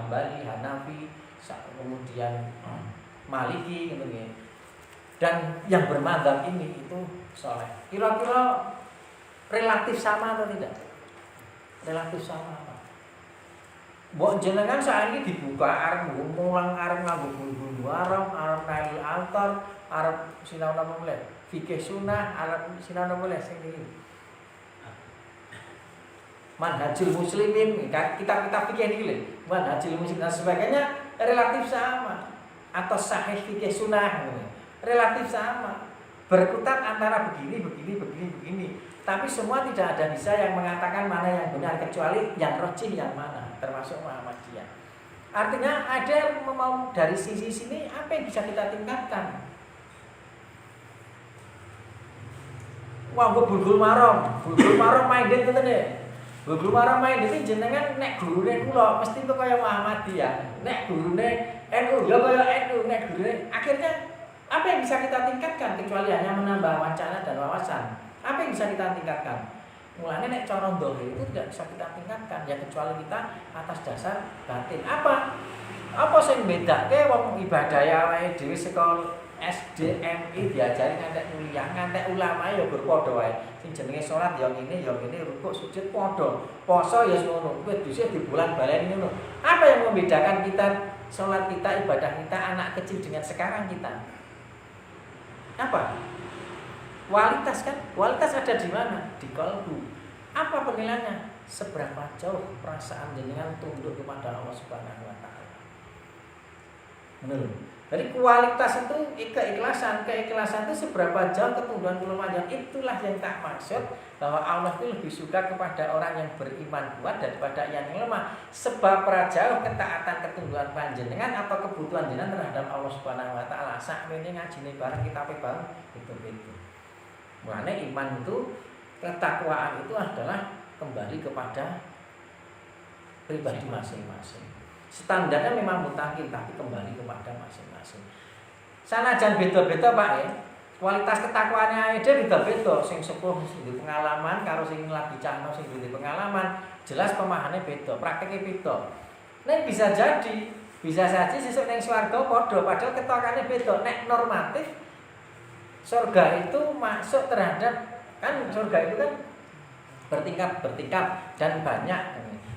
Hambali, Hanafi, kemudian Maliki gitu ya. Dan yang bermadzhab ini itu soleh. Kira-kira relatif sama atau tidak? Relatif sama. Mbok jenengan saiki dibuka arep mulang arep nganggo bumbu haram, arep naik altar, arep sinau napa meneh? Fikih sunnah, arep sinau napa meneh sing iki. Manhajul muslimin, kitab-kitab fikih ini lho. Manhajul muslimin dan sebagainya relatif sama. Atau sahih fikih sunnah relatif sama. Berkutat antara begini. Tapi semua tidak ada bisa yang mengatakan mana yang benar kecuali yang rajih yang mana, termasuk Muhammadiyah. Artinya ada mau dari sisi sini apa yang bisa kita tingkatkan? Wah, bulgul marom main den ngoten e. Bulgul marom main den jenengan nek gurune kula mesti kok kaya Muhammadiyah. Nek gurune NU ya kaya NU, nek gurune akhirnya apa yang bisa kita tingkatkan kecuali hanya menambah wacana dan wawasan? Apa yang bisa kita tingkatkan? Mulanya nek cara ndohir itu tidak bisa kita tingkatkan ya kecuali kita atas dasar batin. Apa sing bedake wong ibadah awake dhewe saka SDMI diajari ngantek kuliah, ngantek ulama ya berpadha wae. Sing jenenge salat ya ngene, rukuk sujud padha. Poso ya ngono. Kuwi dhisik di bulan baleni ngono. Apa yang membedakan kita salat kita, ibadah kita anak kecil dengan sekarang kita? Apa? Kualitas kan? Kualitas ada di mana? Di kalbu. Apa penilaiannya? Seberapa jauh perasaan jenengan tunduk kepada Allah Subhanahu wa taala. Menurut. Jadi kualitas itu keikhlasan itu seberapa jauh ketundukan kula panjenengan. Itulah yang tak maksud bahwa Allah itu lebih suka kepada orang yang beriman kuat daripada yang lemah. Sebab jauh ketaatan ketundukan panjenengan atau kebutuhan jenengan terhadap Allah Subhanahu wa taala. Sakmene ngajine bareng kita bareng itu. Makanya iman itu, ketakwaan itu adalah kembali kepada pribadi masing-masing. Standarnya memang mutakin tapi kembali kepada masing-masing. Sanajan beda-beda Pak ya. Kualitas ketakwaannya ada beda-beda. Sing sepuh sing duwe pengalaman karo sing lagi cano sing duwe pengalaman, jelas pemahamannya beda, prakteknya beda. Nek bisa saja sesuk ning swarga padha padahal ketokane beda. Nek normatif surga itu masuk terhadap kan surga itu kan bertingkat dan banyak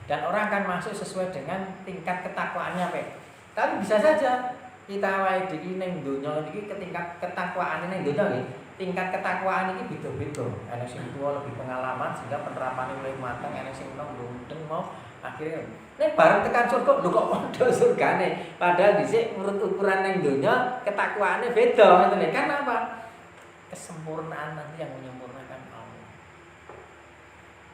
dan orang akan masuk sesuai dengan tingkat ketakwaannya Pak. Tapi bisa saja kita wae iki ning donya iki tingkat ketakwaane ning donya nggih. Tingkat ketakwaan iki beda-beda. Ana sing tuwa lebih pengalaman sehingga penerapannya mulai matang, ana sing mudeng mau akhirnya nek bareng tekan surga lho kok padha surgane. Padahal dhisik menurut ukuran ning donya ketakwaane beda ngoten kan apa? Kesempurnaan nanti yang menyempurnakan Allah.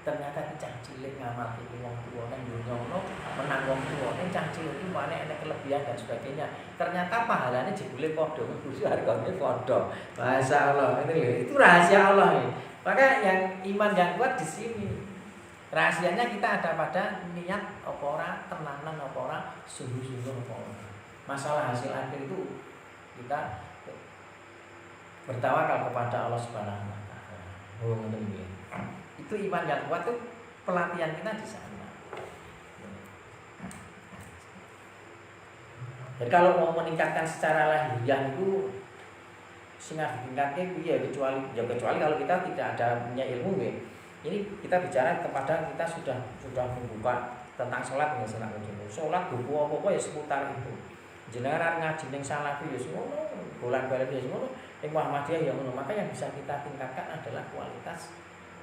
Ternyata cah cilik ngamal iki wong tuwa nang donya ngono menang wong tuwa ning cah cilik iki mana ana kelebihan dan sebagainya. Ternyata pahalanya jebule padha, Gusti hargane padha. Masyaallah ini lho, itu rahasia Allah ini. Maka yang iman yang kuat di sini. Rahasianya kita ada pada niat apa ora, tenanan apa ora, sungguh-sungguh apa ora. Masalah hasil akhir itu kita bertawakal kepada Allah Subhanahu wa taala. Itu iman yang kuat tuh pelatihan kita di sana. Jadi kalau mau meningkatkan secara lahiriah itu sehingga tingkatnya piye kecuali kalau kita tidak ada punya ilmu ya. Ini kita bicara kepada kita sudah membuka tentang sholat ya sholat buku apa-apa ya seputar itu. Jenengan ngaji ning salafi ya semono, bolan-balen ya semono. Muhammadiyah yang ngono, maka yang bisa kita tingkatkan adalah kualitas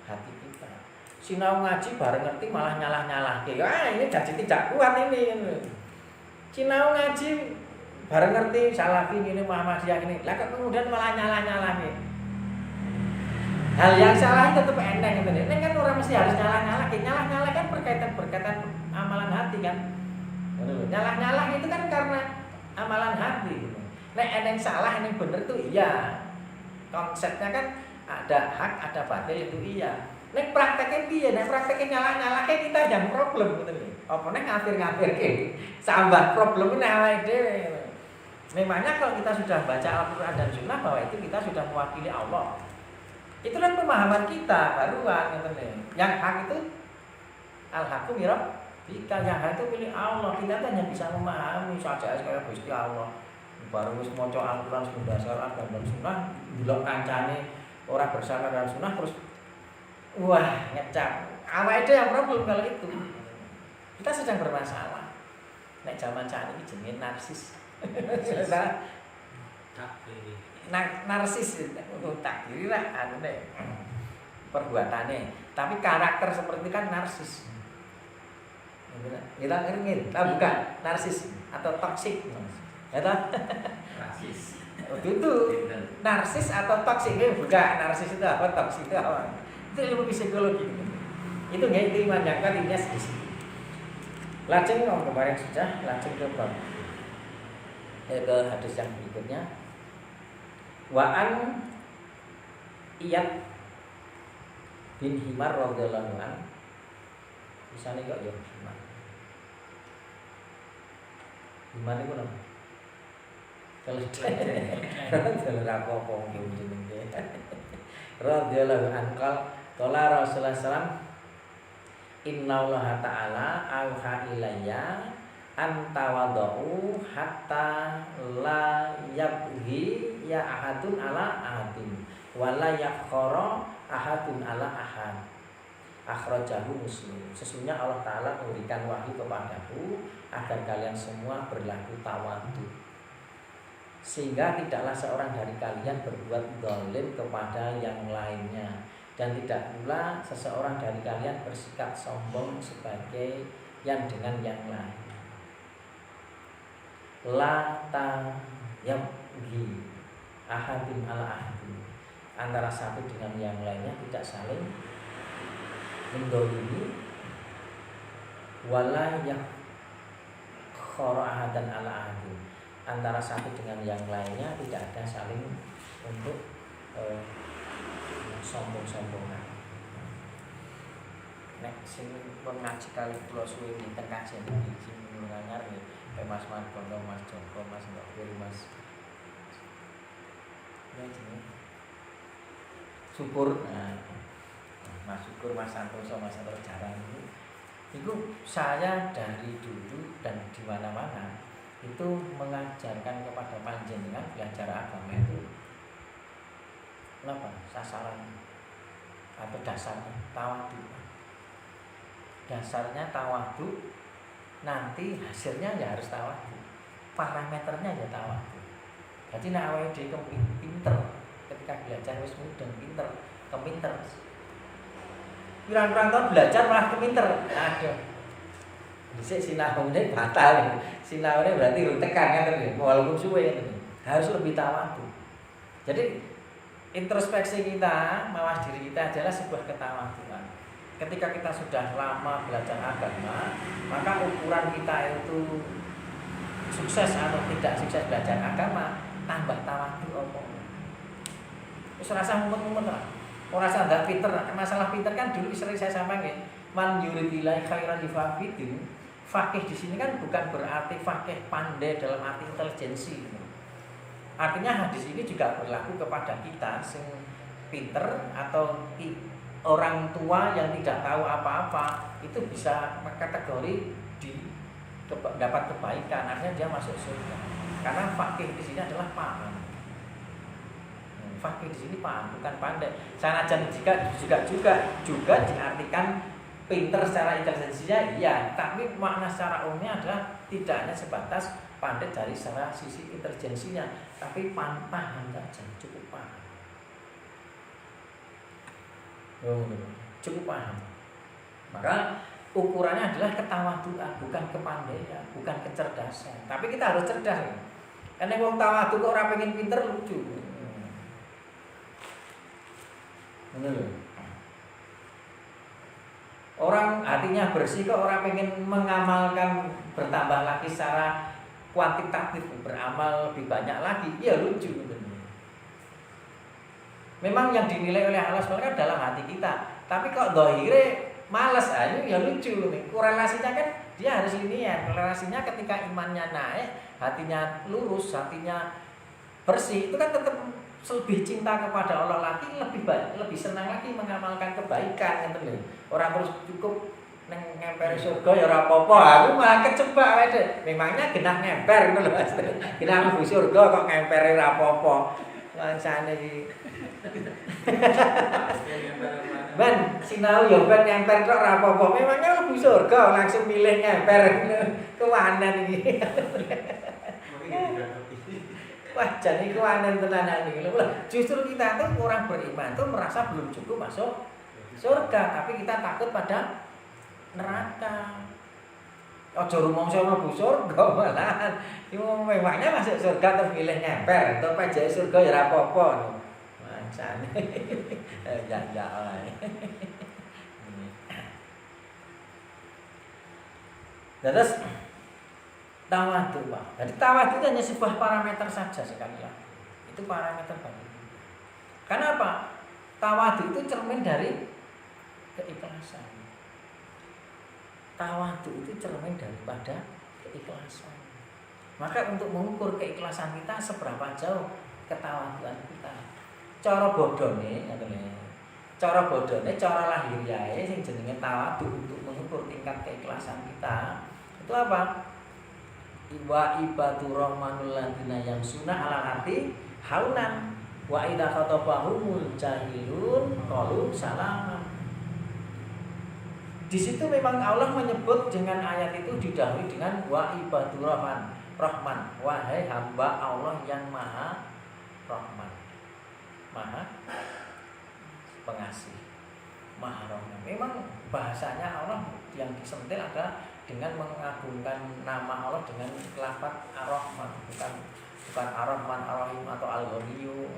hati kita. Sinau ngaji bareng ngerti malah nyalah-nyalah. Ini jadi tidak kuat ini. Sinau ngaji bareng ngerti salafi ini Muhammadiyah ini. Lah kemudian malah nyalah-nyalah nih. Hal yang salah tetap enteng gitu. Ini kan orang mesti harus nyalah-nyalah. Nyalah-nyalah kan berkaitan amalan hati kan. Nyalah-nyalah itu kan karena amalan hati gitu. Nek yang salah yang bener itu iya. Konsepnya kan ada hak, ada batil itu iya. Nek prakteknya piye? Nek prakteknya nyalah-nyalah kita yang problem gitu lho. Apa nek ngafir-ngafirke tambah problemnya awake dhewe. Memangnya kalau kita sudah baca Al-Qur'an dan Sunnah bahwa itu kita sudah mewakili Allah. Itu kan pemahaman kita baruan gitu lho. Yang hak itu al-haqqu Kita yang itu milik Allah, kita hanya bisa memahami saja kayak Gusti Allah. Baru wis maca Al-Qur'an dasar dan sunnah, delok kancane ora bersama dengan sunnah terus wah ngecap. Apa itu yang problem kalau itu? Kita sedang bermasalah. Nek zaman saat ini jenenge narsis. Narsis takdiri lah anu nek perbuatane, tapi karakter seperti kan narsis. Kita ngerti, bukan narsis atau toksik. Ya toh? Narsis. Itu narsis atau toksik ini bukan narsis itu apa, toksik itu apa? Itu ilmu psikologi. Itu nggak itu iman yang kan intinya sedikit. Lajeng kemarin sudah, lajeng ke bab ke hadis yang berikutnya. Wa'an Iyad bin Himar radhiyallahu anhu. Misale kok ya Himar. Himar iku napa? Kalau apa-apa jenenge. Radhiyallahu anhu qala Rasulullah sallallahu Innallaha ta'ala auha ilayya antawadhu hatta la yabghi ya ahadun ala ahadin wala yakhara ahadun ala ahad. Akhrajahu Muslim. Sesungguhnya Allah Ta'ala memberikan wahyu kepadaku agar kalian semua berlaku tawadhu, sehingga tidaklah seorang dari kalian berbuat zalim kepada yang lainnya, dan tidak pula seseorang dari kalian bersikap sombong sebagai yang dengan yang lain. La yabghi ahadun ala ahadin, antara satu dengan yang lainnya tidak saling mendolimi. Wala yakhara ahadan ala ahadin, antara satu dengan yang lainnya tidak ada saling untuk sombong-sombongan. Nek sing pun ngaji kali kula suwe dinten kajian iki sing ngangar nggih Mas Margono, Mas Joko, Mas Mbak Mas. Ya jenenge. Syukur. Mas Syukur, Mas Santoso, Mas Santoso jarang itu saya dari dulu dan di mana-mana itu mengajarkan kepada panjenengan belajar agama itu kenapa? Sasaran atau dasarnya tawadhu. Dasarnya tawadhu, nanti hasilnya ya harus tawadhu. Parameternya ya tawadhu. Jadi nek awake dhewe pinter ketika belajar wis mudeng pinter, kepinter. Pirang-pirang tahun belajar malah kepinter. Aduh. Dhisik sinaune batal. Sinaune berarti urung tekan kan walaupun suwe kan. Harus lebih tawadhu. Jadi introspeksi kita, mawas diri kita adalah sebuah ketawadhuan. Ketika kita sudah lama belajar agama, maka ukuran kita itu sukses atau tidak sukses belajar agama, tambah tawadhu apa. Wis rasa mumet-mumet lah. Ora rasa ndak pinter. Masalah pinter kan dulu sering saya sampaikan, man yuridillah khairan yufaqihhu. Faqih di sini kan bukan berarti faqih pandai dalam arti intelijensi. Artinya hadis ini juga berlaku kepada kita sing pinter atau orang tua yang tidak tahu apa-apa, itu bisa kategori dapat kebaikan, artinya dia masuk surga. Karena fakih di sini adalah paham. Fakih di sini paham, bukan pandai. Sanajan juga diartikan pinter secara intelijensinya, iya, tapi makna secara umumnya adalah tidak hanya sebatas pandai dari secara sisi intelijensinya, tapi paham saja, cukup paham. Cukup paham. Maka ukurannya adalah ketawaduan, bukan kepandaian, bukan kecerdasan. Tapi kita harus cerdas. Karena wong tawadhu kok ora pengen pinter lucu. Orang hatinya bersih kok orang pengen mengamalkan bertambah lagi secara kuantitatif, beramal lebih banyak lagi, ya lucu. Memang yang dinilai oleh Allah SWT dalam hati kita, tapi kok dohire males aja, ya lucu nih. Korelasinya kan dia harus linear. Korelasinya ketika imannya naik, hatinya lurus, hatinya bersih, itu kan tetap lebih cinta kepada Allah lagi, lebih senang lagi mengamalkan kebaikan, gitu. Orang terus cukup nang ngemper surga ya ora apa-apa. Aku malah kecebak wae, Dik. Memangnya genah ngemper ngono lho, Mas. Genah mlebu surga kok ngempere ora apa-apa. Langsane iki. Ben, sinau ya ben ngemper kok ora apa-apa. Memangnya mlebu surga langsung milih ngemper. Kewanen iki. Wah, jadi kewanen tenanan iki lho. Justru kita tuh orang beriman tuh merasa belum cukup masuk surga, tapi kita takut pada neraka. Aja rumangsa mlebu surga malahan. Iku memangnya masuk surga terus milih ngemper, to pajake surga ya ora apa-apa. Mancane. Ya wae. Terus tawadhu, Pak. Jadi tawadhu itu hanya sebuah parameter saja sekali lagi. Itu parameter bagi. Karena apa? Tawadhu itu cermin dari keikhlasan. Tawadhu itu cermin daripada keikhlasan. Maka untuk mengukur keikhlasan kita seberapa jauh ketawaduan kita. Cara bodone, cara lahiriae sing jenenge tawadhu untuk mengukur tingkat keikhlasan kita. Itu apa? Wa ibadur rahmanul ladina yamsuna ala arti haunan wa idza khatabahumul jahilun qalu salama. Di situ memang Allah menyebut dengan ayat itu didahului dengan wa ibadur rahman, wahai hamba Allah yang maha rahman, maha pengasih, maha rahman. Memang bahasanya Allah yang disentil ada dengan mengagungkan nama Allah dengan lafaz Ar-Rahman, bukan Ar-Rahman, Ar-Rahim atau Al-Ghaniyu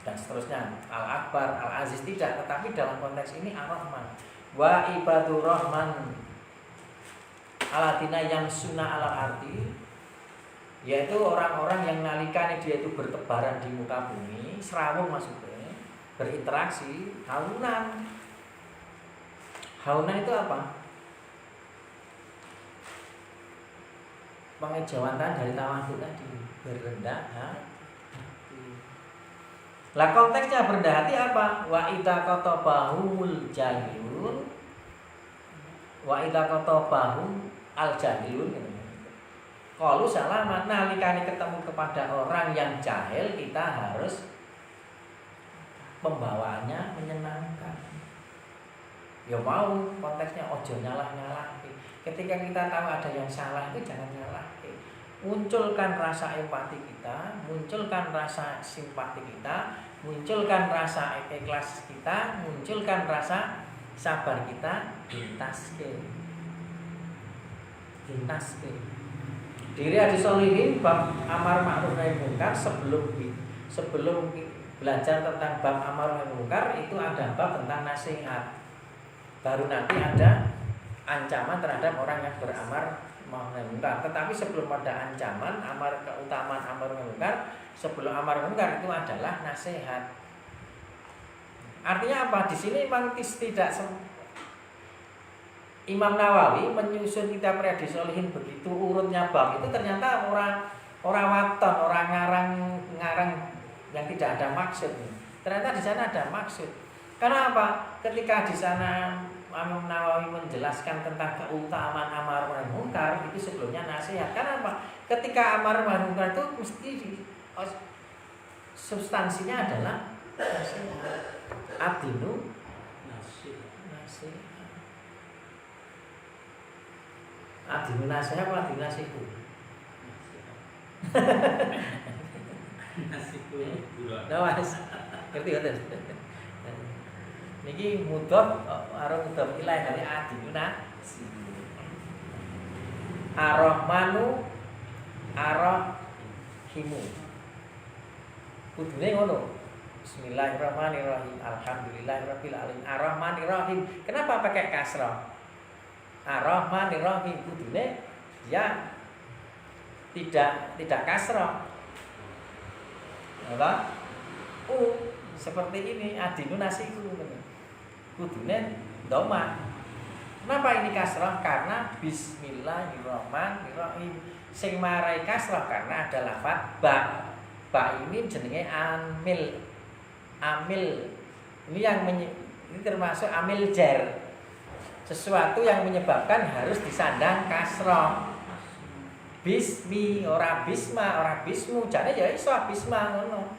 dan seterusnya, Al-Akbar, Al-Aziz, tidak, tetapi dalam konteks ini Ar-Rahman. Wa ibadur rahman aladina yang sunnah ala arti, yaitu orang-orang yang nalikane dia itu bertebaran di muka bumi, serawung maksudnya, berinteraksi, haunan. Haunan itu apa? Pengejawantahan dari tawadhu tadi, berendah hati. Lah konteksnya berendah hati apa? Wa idza qatabahumul jahilun, wa idza qatabahum al jahilun. Qalu salaman, nalikane ketemu kepada orang yang jahil kita harus pembawaannya menyenangkan. Ya mau konteksnya ojo nyalah-nyalah. Ketika kita tahu ada yang salah itu jangan nyalah. Munculkan rasa empati kita, munculkan rasa simpati kita, munculkan rasa ikhlas kita, munculkan rasa sabar kita, ditaske. Diri hadis sholihin bab amar ma'ruf nahi munkar, sebelum belajar tentang bab amar nahi munkar itu ada bab tentang nasihat. Baru nanti ada ancaman terhadap orang yang beramar ma'ruf nahi munkar. Tetapi sebelum ada ancaman, keutamaan amar nahi munkar, sebelum amar munkar itu adalah nasihat. Artinya apa? Di sini memang tidak Imam Nawawi menyusun kitab Riyadhus Shalihin begitu urutnya bab itu ternyata orang waton, orang ngarang yang tidak ada maksud. Ternyata di sana ada maksud. Karena apa? Ketika di sana Imam Nawawi menjelaskan tentang keutamaan amar ma'ruf munkar, itu sebelumnya nasihat. Karena apa? Ketika amar ma'ruf munkar itu mesti substansinya adalah nasihat. Adinu nasihat. Adinu nasihat apa adinu nasihu? Nasihu. Nawas. Ngerti ngerti. Niki mudhof arep mudhof ilaih dari adinu nasihu. Ar-Rahmanu Ar-Rahimu. Kudune ngono. Bismillahirrahmanirrahim. Alhamdulillahirabbil alamin. Ar-Rahmanirrahim. Kenapa pakai kasrah? Ar-Rahmanirrahim kudune ya tidak kasrah. Apa? Seperti ini adinu nasiku kudune dhamma. Kenapa ini kasrah? Karena bismillahirrahmanirrahim. Sing marai kasrah karena ada lafaz ba. Ba ini jenenge amil. Ini yang ini termasuk amil jar. sesuatu yang menyebabkan harus disandang kasroh. Bismi ora bisma, ora bismu, jane ya iso bisma ngono.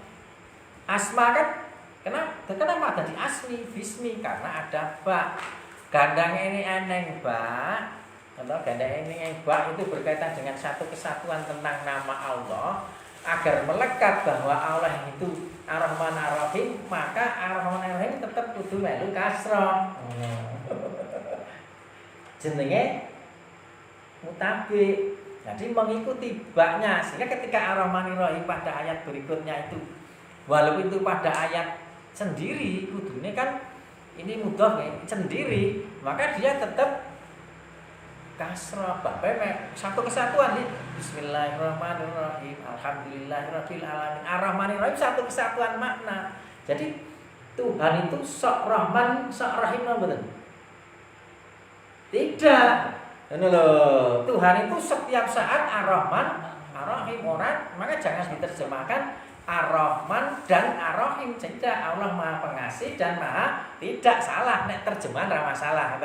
Asma kan kenapa tadi asmi bismi karena ada ba. Gandang ini eneng ba. Atau gandang ini ba itu berkaitan dengan satu kesatuan tentang nama Allah. Agar melekat bahwa Allah itu Ar-Rahman Ar-Rahim, maka Ar-Rahman Ar-Rahim tetap kudu melu kasroh. Jenenge mutabik. Jadi mengikuti baknya, sehingga ketika Ar-Rahman Ar-Rahim pada ayat berikutnya itu, walaupun itu pada ayat sendiri, kudune kan ini mudhof sendiri, maka dia tetap kasroh. Bapak satu kesatuan nih. Bismillahirrahmanirrahim. Alhamdulillahirabbil alamin. Ar-Rahman Ar-Rahim satu kesatuan makna. Jadi Tuhan itu sok Rahman, sok Rahim betul. Tidak. Ini loh, Tuhan itu setiap saat Ar-Rahman, Ar-Rahim orang, maka jangan diterjemahkan Ar-Rahman dan Ar-Rahim. Tidak, Allah Maha Pengasih dan Maha tidak salah. Nek terjemahan tidak masalah,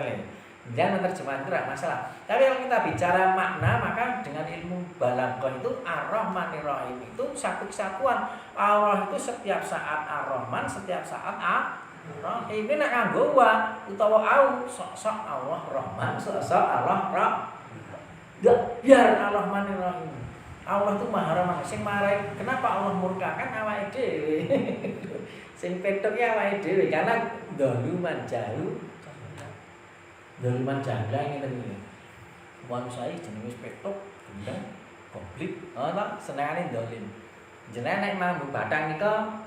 jangan terjemahan itu tidak masalah. Tapi kalau kita bicara makna, maka dengan ilmu balaghah itu Ar-Rahman Ar-Rahim itu satu kesatuan. Allah itu setiap saat Ar-Rahman, setiap saat Rahim ini nak nganggo wa utawa au sok Allah Rahman, sok Allah Rahim. Biar Allah Rahim. Allah itu Maha Rahman. Sing marai kenapa Allah murkakan awake dhewe? Sing petoknya awake dhewe karena doluman jauh. Doluman jangga ngene iki. Manusia jenenge petok, gendeng, goblik. Ana senengane dolim. Jenenge nek mambu batang nika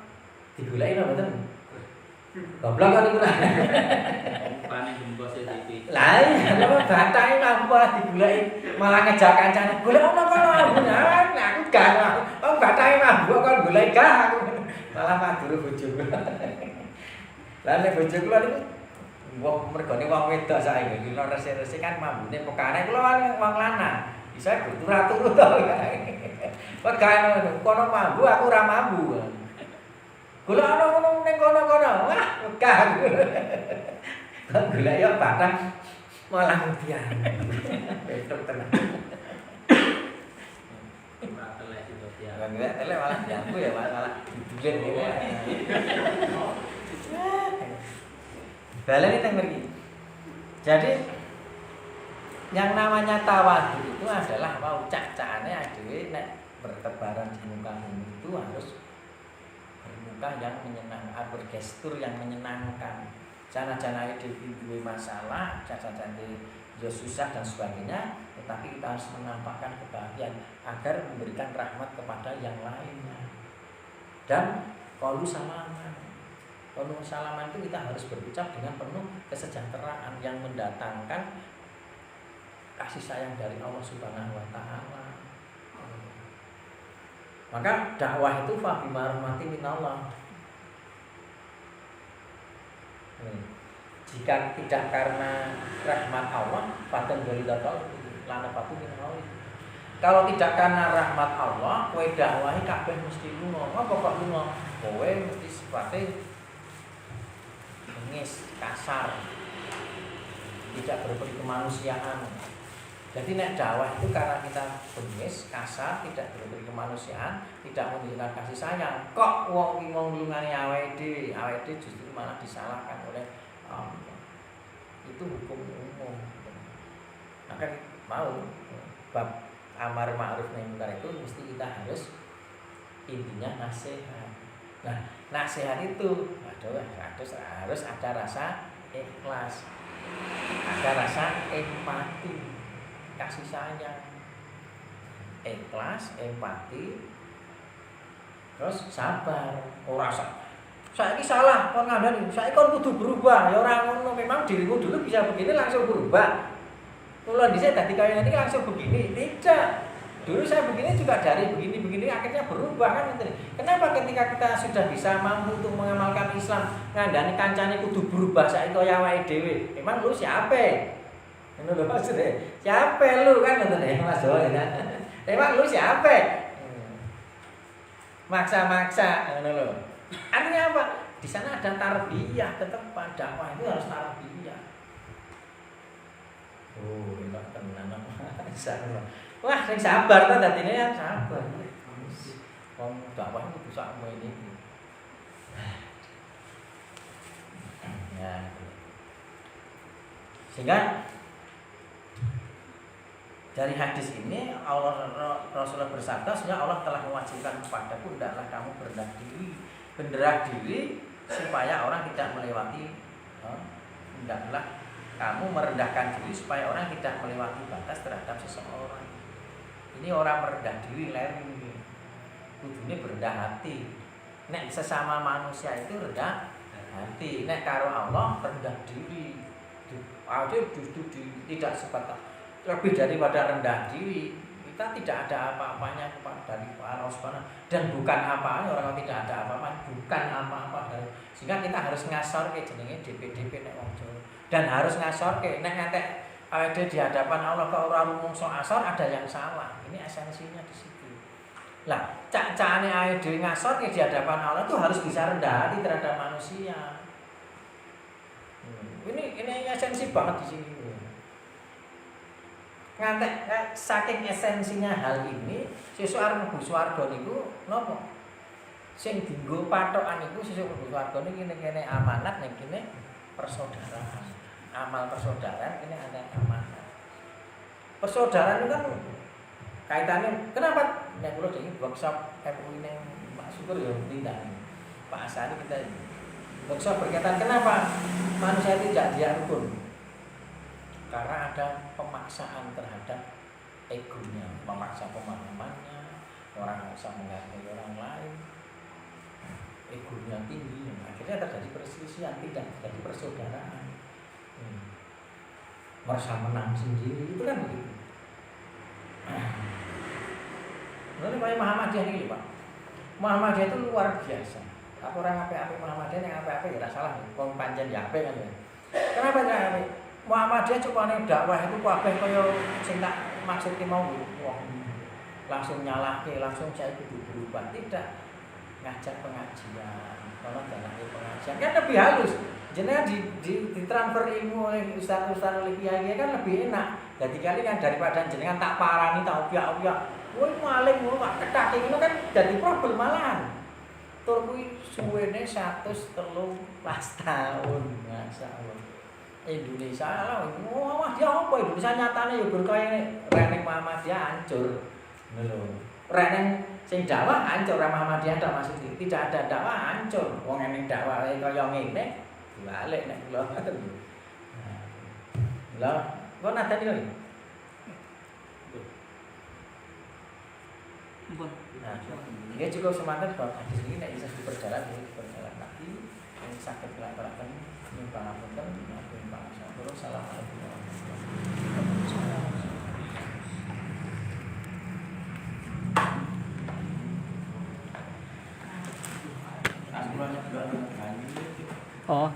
digoleki lho mboten. Goblok kan iku lah. Panen gembos iki. Lah iya, batange mampu digoleki malah ngejak kancane. Golek ono kono. Nah, aku gak. Oh, batange mampu kon golek gak aku. Malah madure bojoku. Lah nek bojoku lho niku wong mergane wong wedok saiki iki lho rese-rese kan mambune pekane kula wong lanang. Bisa turu-turu to. Pekane kono mambu aku ora mambu. Golek ana ngono ning kono-kono. Wah, megah. Kok golek ya batang malah mutian. Betok tenan. Ora telek itu ya. Kan golek telek malah jambu ya malah didulen ngene. Baleni teng mriki. Jadi yang namanya tawadhu itu adalah mau cak-cakane dhewe nek bertebaran di muka bumi itu harus bermuka yang menyenangkan, bergestur yang menyenangkan. Jana-jana duwe masalah, jana-jana yo susah dan sebagainya, tetapi kita harus menampakkan kebahagiaan agar memberikan rahmat kepada yang lainnya. Dan qaulu salaman. Qaulu salaman itu kita harus berucap dengan penuh kesejahteraan yang mendatangkan kasih sayang dari Allah Subhanahu wa taala. Maka dakwah itu fa bima rahmati minallah. Jika tidak karena rahmat Allah, fatan walidatul lana fatu minallah. Kalau tidak karena rahmat Allah, kowe dakwahi kabeh mesti lunga. Apa kok lunga? Kowe mesti sifate bengis, kasar. Tidak berbudi kemanusiaan. Jadi nek dakwah itu karena kita bengis, kasar, tidak berbudi kemanusiaan, tidak menunjukkan kasih sayang. Kok wong ki nglungani awake dhewe justru malah disalahkan oleh Allah. Itu hukum umum. Maka mau bab amar ma'ruf nahi munkar itu mesti kita harus intinya nasihat. Nah, nasihat itu harus ada rasa ikhlas, ada rasa empati. Kasih sayang, ikhlas, empati, terus sabar. Ora saiki salah kon ngandani, saiki kon kudu berubah. Ya ora ngono, memang dirimu dulu bisa begini langsung berubah. Kula dhisik dadi kaya ngene langsung begini, tidak. Dulu saya begini juga dari begini akhirnya berubah kan gitu. Kenapa ketika kita sudah bisa mampu untuk mengamalkan Islam, ngandani kancane kudu berubah saiki kaya awake dhewe. Memang lu siapa? Ngono lho maksudnya. Siapa lu kan ngoten ya Mas Doa ya. Emang lu siapa? Maksa-maksa ngono lho. Artinya apa? Di sana ada tarbiyah, tetap dakwah itu harus tarbiyah. Oh, enak tenan. Wah, sing sabar ta dadine ya sabar. Wong dakwah kudu sakmu ini. Ya. Sehingga dari hadis ini Rasulullah bersabda, sebenarnya Allah telah mewajibkan kepadaku hendaklah kamu berbenah diri supaya orang tidak melewati, hendaklah kamu merendahkan diri supaya orang tidak melewati batas terhadap seseorang. Ini orang merendah diri, lereng ini. Kudune berendah hati. Nek sesama manusia itu rendah hati. Nek karo Allah rendah diri. Ada justru tidak sebatas lebih daripada rendah diri. Kita tidak ada apa-apanya dari Allah Subhanahu dan bukan apa-apa, orang tidak ada apa-apa, bukan apa-apa dari. Sehingga kita harus ngasorke jenenge DP nek wong Jawa. Dan harus ngasorke nek ngantek ada di hadapan Allah ke orang rumangsa asor ada yang salah. Ini esensinya di situ. Lah, cak-cakane ae ngasorke di hadapan Allah itu harus bisa rendah hati terhadap manusia. Ini esensi banget di sini. Ngantek saking esensinya hal ini, sesuk arep mlebu swarga niku napa? Sing dienggo patokan niku sesuk mlebu swarga niki kene amanat ning kene persaudaraan. Amal persaudaraan ini ada amanat. Persaudaraan itu kan kaitannya kenapa nek kula dhewe workshop FUI ning Pak Syukur ya tindak. Pak Asani kita workshop berkaitan kenapa manusia itu tidak dia rukun. Karena ada pemaksaan terhadap egonya, memaksa pemahamannya, orang nggak bisa menghargai orang lain, egonya tinggi, akhirnya terjadi perselisihan, tidak terjadi persaudaraan, merasa menang sendiri, itu kan begitu. Lalu kayak Muhammadiyah ini Pak, Muhammadiyah itu luar biasa. Apa orang apa-apa Muhammadiyah yang apa-apa ya salah, kalau panjang ya apa kan ya. Kenapa nggak apa? Muhammadiyah cupane dakwah itu kabeh kaya sing tak maksud ki mau wong langsung nyalahke, langsung saya kudu berubah. Tidak, ngajak pengajian. Kalau dalane pengajian kan lebih halus. Jenengan di transfer ilmu oleh ustaz-ustaz oleh kiai kan lebih enak. Jadi kali kan daripada jenengan tak parani tak opiak-opiak. Woi maling ngono tak ketak ngono kan jadi problem malahan. Tur kuwi suwene 113 tahun. Masyaallah. Indonesia lah, Muhammadiyah apa Indonesia nyatane ya berkaya reneng Muhammadiyah hancur. Lho. Reneng sing dakwah hancur Muhammadiyah ndak maksud tidak ada dakwah hancur. Wong ning dakwah kaya ngene balik nek kula ngoten. Lah, kok nadani lho. Ampun. Nah, ini cukup semangat bahwa hadis ini nek bisa diperjalan lagi, yang sakit kelakarakan nyumpang apunten, Assalamualaikum warahmatullahi wabarakatuh. Oh.